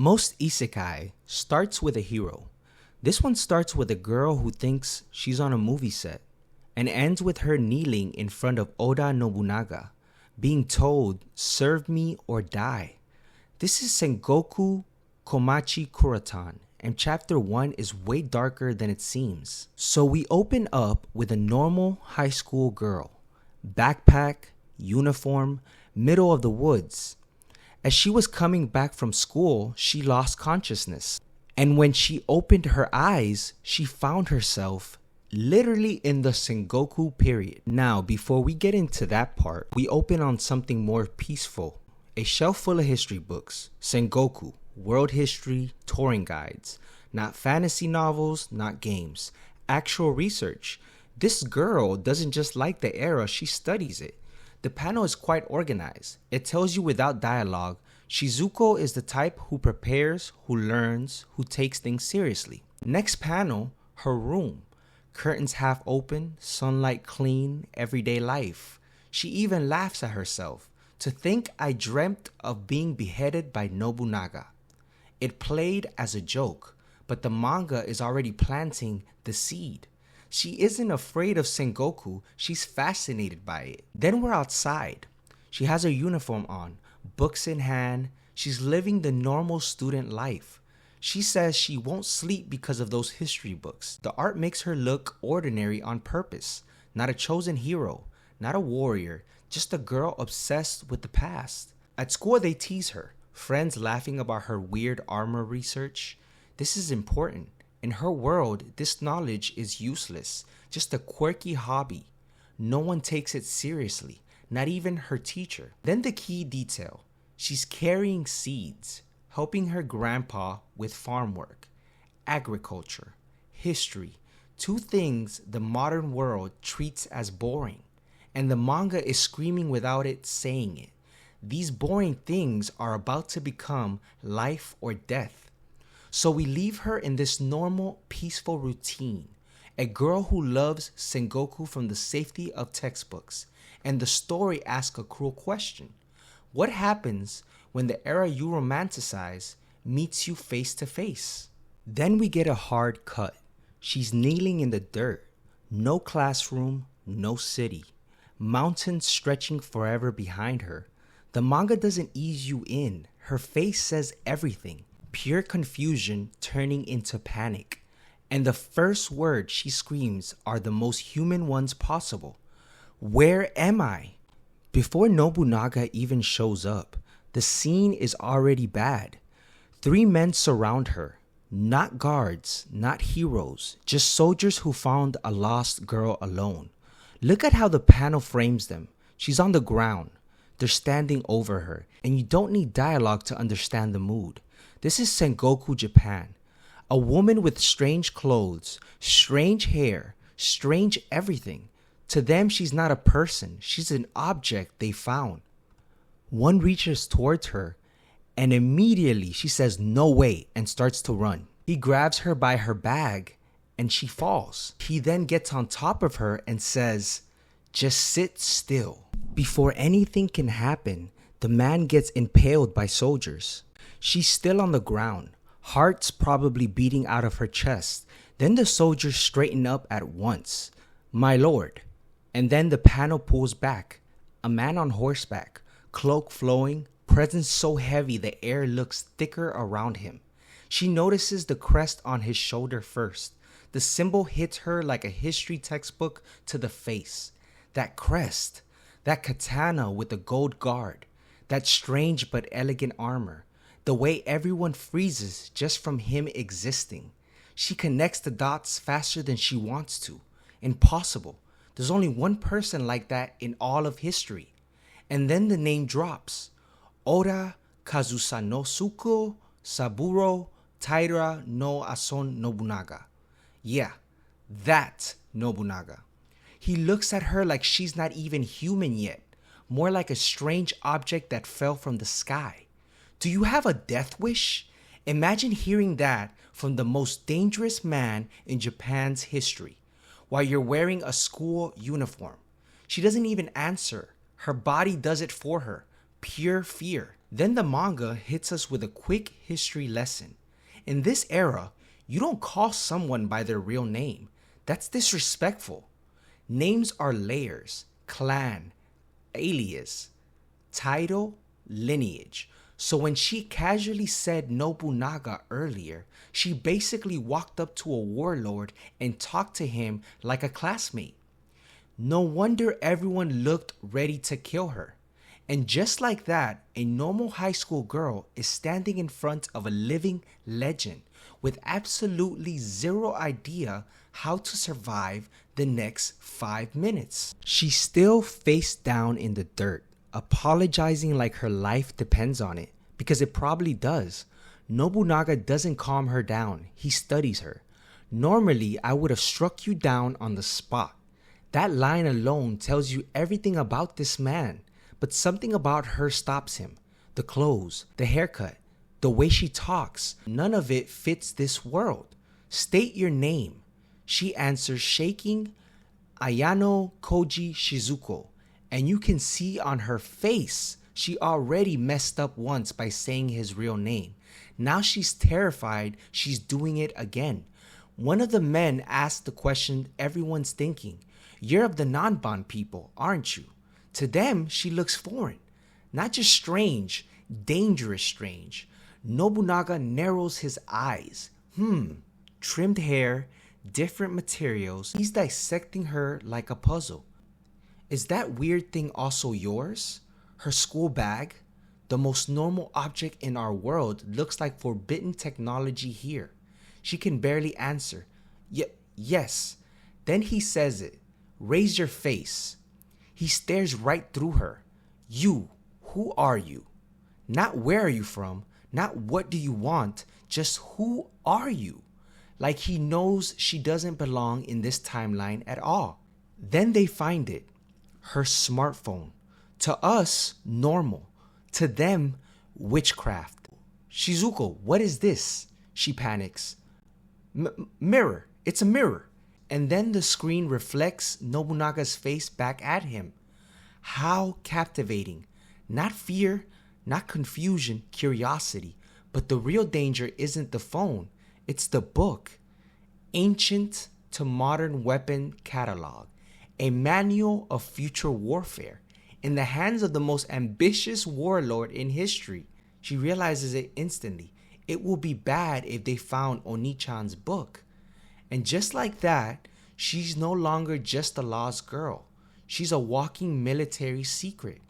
Most isekai starts with a hero. This one starts with a girl who thinks she's on a movie set and ends with her kneeling in front of Oda Nobunaga, being told, "Serve me or die." This is Sengoku Komachi Kuratan, and chapter 1 is way darker than it seems. So we open up with a normal high school girl. Backpack, uniform, middle of the woods. As she was coming back from school, she lost consciousness. And when she opened her eyes, she found herself literally in the Sengoku period. Now, before we get into that part, we open on something more peaceful. A shelf full of history books. Sengoku, world history, touring guides. Not fantasy novels, not games. Actual research. This girl doesn't just like the era, she studies it. The panel is quite organized. It tells you without dialogue, Shizuko is the type who prepares, who learns, who takes things seriously. Next panel, her room. Curtains half open, sunlight clean, everyday life. She even laughs at herself. To think I dreamt of being beheaded by Nobunaga. It played as a joke, but the manga is already planting the seed. She isn't afraid of Sengoku, she's fascinated by it. Then we're outside. She has her uniform on, books in hand, she's living the normal student life. She says she won't sleep because of those history books. The art makes her look ordinary on purpose. Not a chosen hero, not a warrior, just a girl obsessed with the past. At school they tease her, friends laughing about her weird armor research. This is important. In her world, this knowledge is useless, just a quirky hobby. No one takes it seriously, not even her teacher. Then the key detail, she's carrying seeds, helping her grandpa with farm work, agriculture, history, two things the modern world treats as boring. And the manga is screaming without it saying it. These boring things are about to become life or death. So we leave her in this normal, peaceful routine. A girl who loves Sengoku from the safety of textbooks. And the story asks a cruel question. What happens when the era you romanticize meets you face to face? Then we get a hard cut. She's kneeling in the dirt. No classroom, no city. Mountains stretching forever behind her. The manga doesn't ease you in. Her face says everything. Pure confusion turning into panic. And the first words she screams are the most human ones possible. Where am I? Before Nobunaga even shows up, the scene is already bad. 3 men surround her. Not guards, not heroes, just soldiers who found a lost girl alone. Look at how the panel frames them. She's on the ground. They're standing over her, and you don't need dialogue to understand the mood. This is Sengoku, Japan. A woman with strange clothes, strange hair, strange everything. To them, she's not a person. She's an object they found. One reaches towards her, and immediately she says, "No way," and starts to run. He grabs her by her bag, and she falls. He then gets on top of her and says, "Just sit still." Before anything can happen, the man gets impaled by soldiers. She's still on the ground, heart's probably beating out of her chest. Then the soldiers straighten up at once. "My lord." And then the panel pulls back. A man on horseback, cloak flowing, presence so heavy the air looks thicker around him. She notices the crest on his shoulder first. The symbol hits her like a history textbook to the face. That crest, that katana with the gold guard, that strange but elegant armor. The way everyone freezes just from him existing. She connects the dots faster than she wants to. Impossible. There's only one person like that in all of history. And then the name drops. Oda Kazusanosuke Saburo Taira no Ason Nobunaga. Yeah, that Nobunaga. He looks at her like she's not even human yet. More like a strange object that fell from the sky. Do you have a death wish? Imagine hearing that from the most dangerous man in Japan's history, while you're wearing a school uniform. She doesn't even answer. Her body does it for her. Pure fear. Then the manga hits us with a quick history lesson. In this era, you don't call someone by their real name. That's disrespectful. Names are layers, clan, alias, title, lineage. So when she casually said Nobunaga earlier, she basically walked up to a warlord and talked to him like a classmate. No wonder everyone looked ready to kill her. And just like that, a normal high school girl is standing in front of a living legend with absolutely zero idea how to survive the next 5 minutes. She's still face down in the dirt, apologizing like her life depends on it, because it probably does. Nobunaga doesn't calm her down, he studies her. Normally, I would have struck you down on the spot. That line alone tells you everything about this man, but something about her stops him. The clothes, the haircut, the way she talks, none of it fits this world. State your name. She answers shaking, Ayano Koji Shizuko, and you can see on her face she already messed up once by saying his real name. Now she's terrified she's doing it again. One of the men asked the question everyone's thinking. You're of the non-bond people, aren't you? To them, she looks foreign. Not just strange, dangerous strange. Nobunaga narrows his eyes. Trimmed hair, different materials. He's dissecting her like a puzzle. Is that weird thing also yours? Her school bag? The most normal object in our world looks like forbidden technology here. She can barely answer. Yes. Then he says it. Raise your face. He stares right through her. You, who are you? Not where are you from, not what do you want, just who are you? Like he knows she doesn't belong in this timeline at all. Then they find it. Her smartphone. To us, normal. To them, witchcraft. Shizuko, what is this? She panics. Mirror. It's a mirror. And then the screen reflects Nobunaga's face back at him. How captivating. Not fear, not confusion, curiosity. But the real danger isn't the phone. It's the book. Ancient to Modern Weapon Catalog. A manual of future warfare. In the hands of the most ambitious warlord in history. She realizes it instantly. It will be bad if they found Oni-chan's book. And just like that, she's no longer just a lost girl. She's a walking military secret.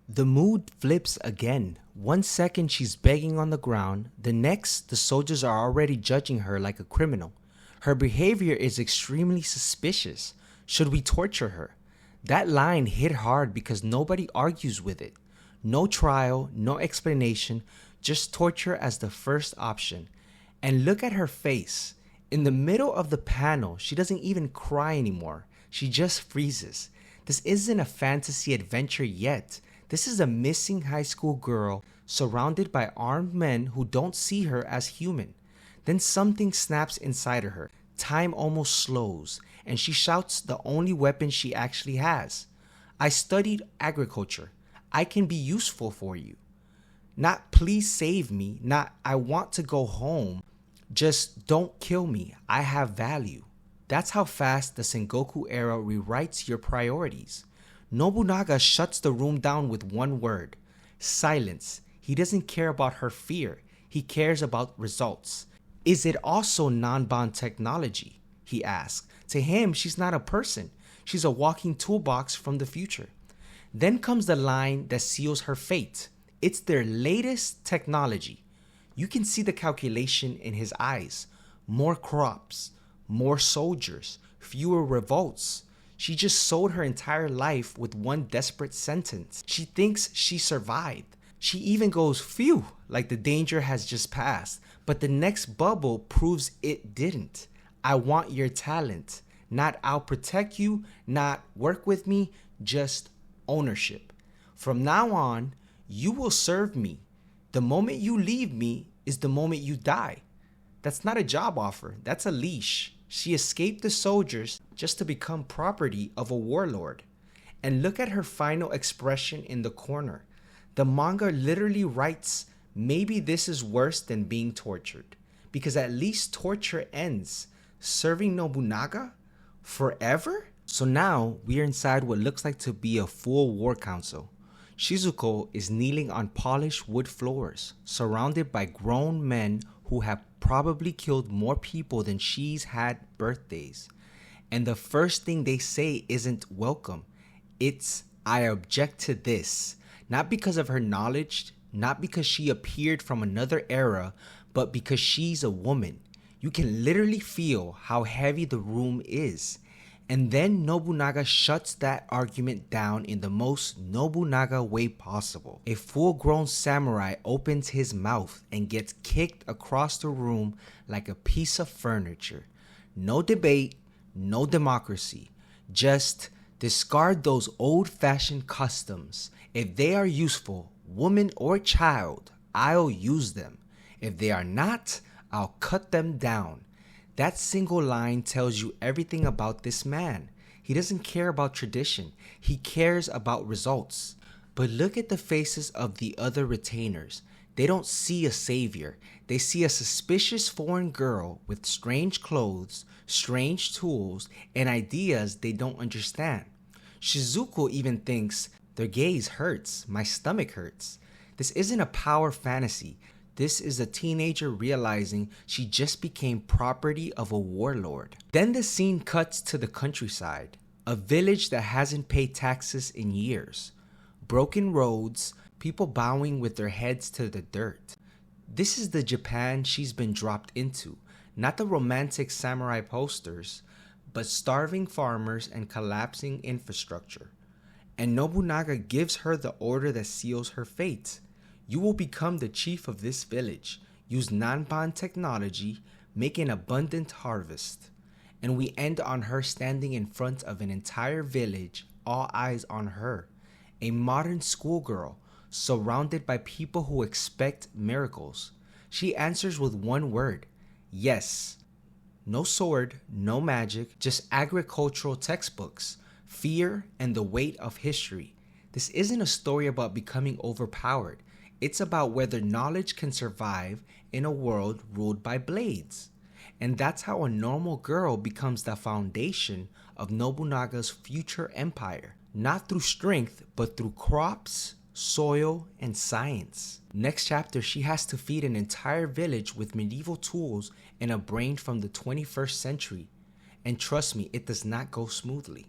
The mood flips again. 1 second she's begging on the ground. The next, the soldiers are already judging her like a criminal. Her behavior is extremely suspicious. Should we torture her? That line hit hard because nobody argues with it. No trial, no explanation, just torture as the first option. And look at her face. In the middle of the panel, she doesn't even cry anymore. She just freezes. This isn't a fantasy adventure yet. This is a missing high school girl surrounded by armed men who don't see her as human. Then something snaps inside of her. Time almost slows, and she shouts the only weapon she actually has. I studied agriculture. I can be useful for you. Not please save me, not I want to go home. Just don't kill me. I have value. That's how fast the Sengoku Era rewrites your priorities. Nobunaga shuts the room down with one word. Silence. He doesn't care about her fear. He cares about results. Is it also non-bond technology? He asks. To him, she's not a person. She's a walking toolbox from the future. Then comes the line that seals her fate. It's their latest technology. You can see the calculation in his eyes. More crops, more soldiers, fewer revolts. She just sold her entire life with one desperate sentence. She thinks she survived. She even goes, phew, like the danger has just passed. But the next bubble proves it didn't. I want your talent. Not I'll protect you, not work with me, just ownership. From now on, you will serve me. The moment you leave me is the moment you die. That's not a job offer, that's a leash. She escaped the soldiers just to become property of a warlord. And look at her final expression in the corner. The manga literally writes, maybe this is worse than being tortured, because at least torture ends. Serving Nobunaga? Forever? So now we are inside what looks like to be a full war council. Shizuko is kneeling on polished wood floors, surrounded by grown men who have probably killed more people than she's had birthdays. And the first thing they say isn't welcome. It's, I object to this. Not because of her knowledge, not because she appeared from another era, but because she's a woman. You can literally feel how heavy the room is. And then Nobunaga shuts that argument down in the most Nobunaga way possible. A full-grown samurai opens his mouth and gets kicked across the room like a piece of furniture. No debate, no democracy. Just discard those old-fashioned customs. If they are useful, woman or child, I'll use them. If they are not, I'll cut them down. That single line tells you everything about this man. He doesn't care about tradition. He cares about results. But look at the faces of the other retainers. They don't see a savior. They see a suspicious foreign girl with strange clothes, strange tools, and ideas they don't understand. Shizuko even thinks, their gaze hurts, my stomach hurts. This isn't a power fantasy. This is a teenager realizing she just became property of a warlord. Then the scene cuts to the countryside, a village that hasn't paid taxes in years. Broken roads, people bowing with their heads to the dirt. This is the Japan she's been dropped into, not the romantic samurai posters, but starving farmers and collapsing infrastructure. And Nobunaga gives her the order that seals her fate. You will become the chief of this village. Use Nanban technology, make an abundant harvest. And we end on her standing in front of an entire village, all eyes on her. A modern schoolgirl, surrounded by people who expect miracles. She answers with one word, yes. No sword, no magic, just agricultural textbooks, fear, and the weight of history. This isn't a story about becoming overpowered. It's about whether knowledge can survive in a world ruled by blades. And that's how a normal girl becomes the foundation of Nobunaga's future empire. Not through strength, but through crops, soil, and science. Next chapter, she has to feed an entire village with medieval tools and a brain from the 21st century. And trust me, it does not go smoothly.